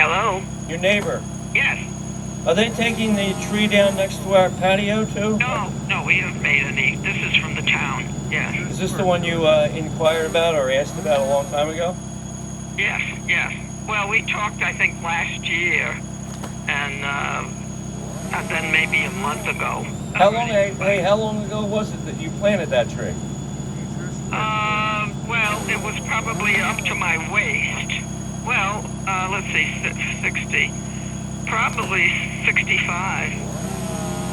Hello? Your neighbor. Yes. Are they taking the tree down next to our patio too? No, we haven't made any. This is from the town. Yes. Is this the one you inquired about or asked about a long time ago? Yes. Well, we talked, I think, last year, and then maybe a month ago. How long ago was it that you planted that tree? Well, it was probably up to my waist. Well, let's see, 60. Probably 65.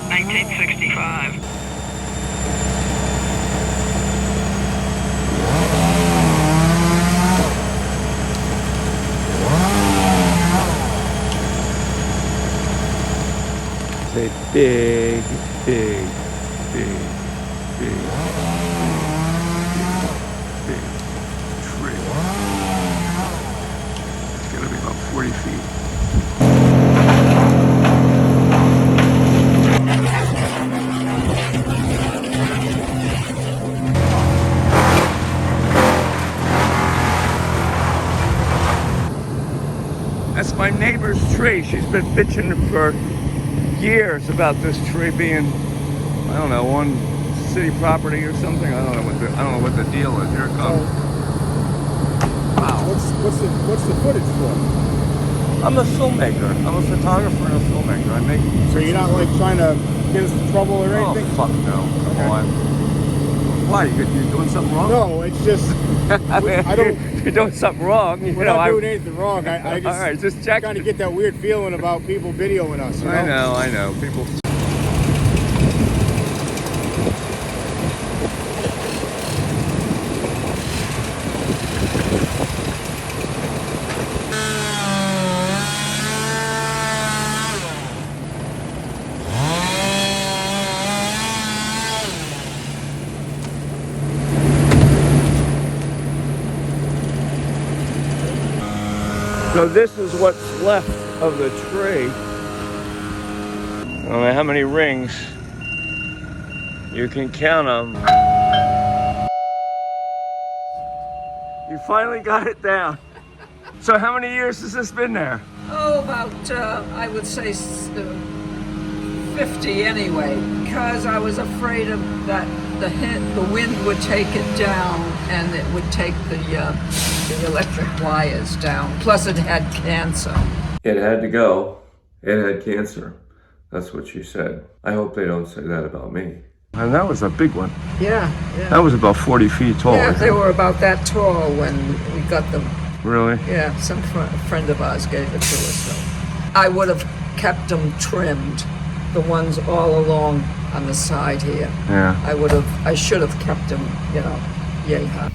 1965. It's a big tree. It's gonna be about 40 feet. That's my neighbor's tree. She's been bitching for years about this tree being, I don't know, on city property or something. I don't know what the deal is. Here it comes. Wow. What's the footage for? I'm a filmmaker. I'm a photographer and a filmmaker. I make. So you're not like trying to get us in trouble or anything? Oh fuck no! Come on. Why? You doing something wrong? No, it's just I don't. You're doing something wrong. We're not doing anything wrong. I just, all right, just check. Kind of get that weird feeling about people videoing us. You know? I know. People. So this is what's left of the tree. I don't know how many rings. You can count them. You finally got it down. So how many years has this been there? Oh, about, I would say 50 anyway, because I was afraid of that the wind would take it down and it would take the electric wires down. Plus it had cancer. It had to go. It had cancer. That's what she said. I hope they don't say that about me. And that was a big one. Yeah. That was about 40 feet tall. Yeah, they were about that tall when we got them. Really? Yeah, some friend of ours gave it to us. So I would have kept them trimmed, the ones all along on the side here. Yeah. I should have kept them, yay high.